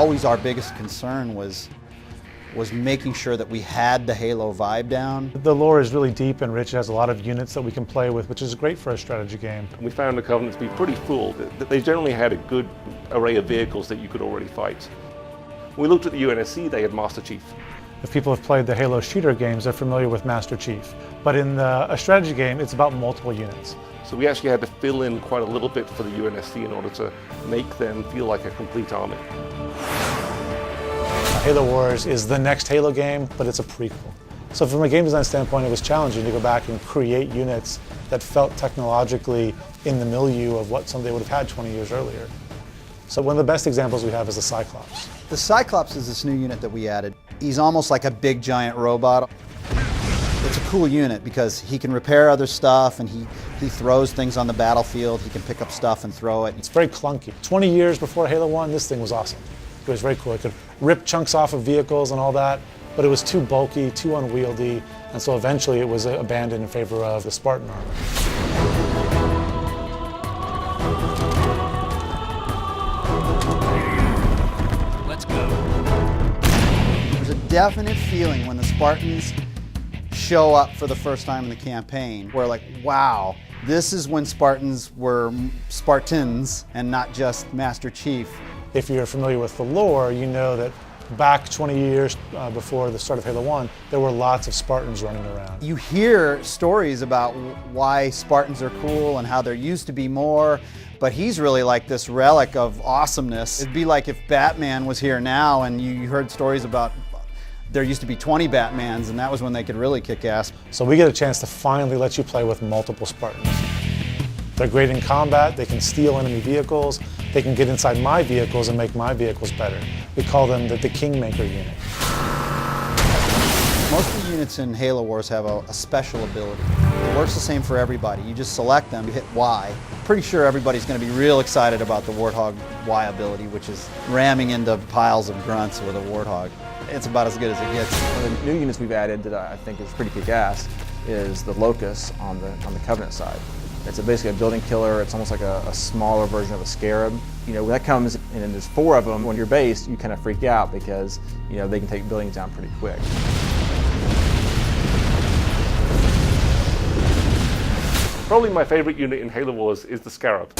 always our biggest concern was making sure that we had the Halo vibe down. The lore is really deep and rich. It has a lot of units that we can play with, which is great for a strategy game. We found the Covenant to be pretty full. They generally had a good array of vehicles that you could already fight. When we looked at the UNSC, they had Master Chief. If people have played the Halo shooter games, they're familiar with Master Chief. But in a strategy game, it's about multiple units. So we actually had to fill in quite a little bit for the UNSC in order to make them feel like a complete army. Halo Wars is the next Halo game, but it's a prequel. So from a game design standpoint, it was challenging to go back and create units that felt technologically in the milieu of what somebody would have had 20 years earlier. So one of the best examples we have is the Cyclops. The Cyclops is this new unit that we added. He's almost like a big giant robot. It's a cool unit because he can repair other stuff and he throws things on the battlefield. He can pick up stuff and throw it. It's very clunky. 20 years before Halo 1, this thing was awesome. It was very cool. It could rip chunks off of vehicles and all that, but it was too bulky, too unwieldy, and so eventually it was abandoned in favor of the Spartan armor. Let's go. There's a definite feeling when the Spartans show up for the first time in the campaign. We're like, wow, this is when Spartans were Spartans and not just Master Chief. If you're familiar with the lore, you know that back 20 years before the start of Halo 1, there were lots of Spartans running around. You hear stories about why Spartans are cool and how there used to be more, but he's really like this relic of awesomeness. It'd be like if Batman was here now and you heard stories about there used to be 20 Batmans and that was when they could really kick ass. So we get a chance to finally let you play with multiple Spartans. They're great in combat, they can steal enemy vehicles, they can get inside my vehicles and make my vehicles better. We call them the Kingmaker unit. Most of the units in Halo Wars have a special ability. It works the same for everybody. You just select them, you hit Y. Pretty sure everybody's going to be real excited about the Warthog Y ability, which is ramming into piles of grunts with a Warthog. It's about as good as it gets. One of the new units we've added that I think is pretty kick-ass is the Locust on the Covenant side. It's basically a building killer. It's almost like a smaller version of a Scarab. You know, when that comes and then there's 4 of them on your base, you kind of freak out because, you know, they can take buildings down pretty quick. Probably my favorite unit in Halo Wars is the Scarab.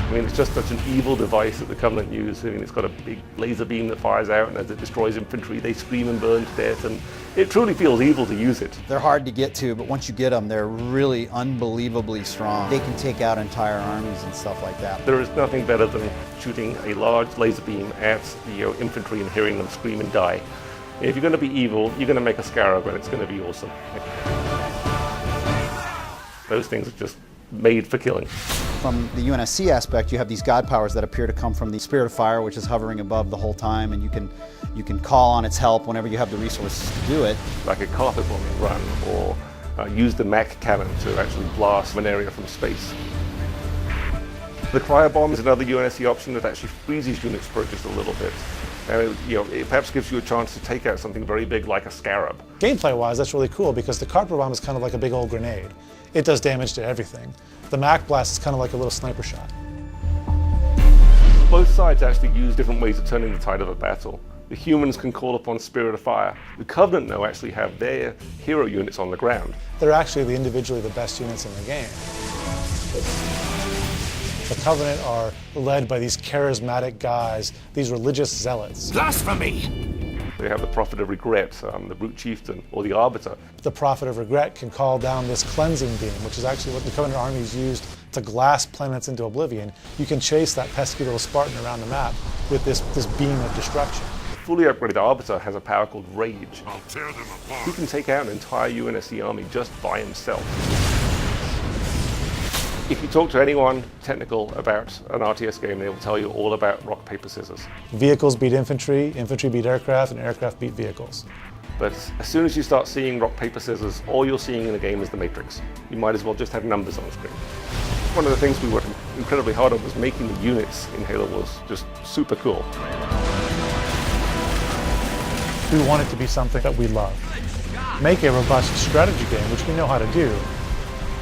I mean, it's just such an evil device that the Covenant use. I mean, it's got a big laser beam that fires out, and as it destroys infantry, they scream and burn to death, and it truly feels evil to use it. They're hard to get to, but once you get them, they're really unbelievably strong. They can take out entire armies and stuff like that. There is nothing better than shooting a large laser beam at the infantry and hearing them scream and die. If you're going to be evil, you're going to make a Scarab, and it's going to be awesome. Those things are just made for killing. From the UNSC aspect, you have these god powers that appear to come from the Spirit of Fire, which is hovering above the whole time, and you can call on its help whenever you have the resources to do it. Like a carpet bombing run, or use the Mach cannon to actually blast an area from space. The cryo bomb is another UNSC option that actually freezes units for just a little bit. And it perhaps gives you a chance to take out something very big like a Scarab. Gameplay-wise, that's really cool because the carpet bomb is kind of like a big old grenade. It does damage to everything. The Mach blast is kind of like a little sniper shot. Both sides actually use different ways of turning the tide of a battle. The humans can call upon Spirit of Fire. The Covenant, though, actually have their hero units on the ground. They're actually individually the best units in the game. The Covenant are led by these charismatic guys, these religious zealots. Blasphemy! They have the Prophet of Regret, the Brute Chieftain, or the Arbiter. The Prophet of Regret can call down this cleansing beam, which is actually what the Covenant armies used to glass planets into oblivion. You can chase that pesky little Spartan around the map with this beam of destruction. The fully upgraded Arbiter has a power called Rage. I'll tear them apart. He can take out an entire UNSC army just by himself. If you talk to anyone technical about an RTS game, they will tell you all about rock, paper, scissors. Vehicles beat infantry, infantry beat aircraft, and aircraft beat vehicles. But as soon as you start seeing rock, paper, scissors, all you're seeing in the game is the Matrix. You might as well just have numbers on the screen. One of the things we worked incredibly hard on was making the units in Halo was just super cool. We want it to be something that we love. Make a robust strategy game, which we know how to do,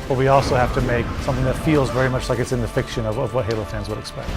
but we also have to make something that feels very much like it's in the fiction of what Halo fans would expect.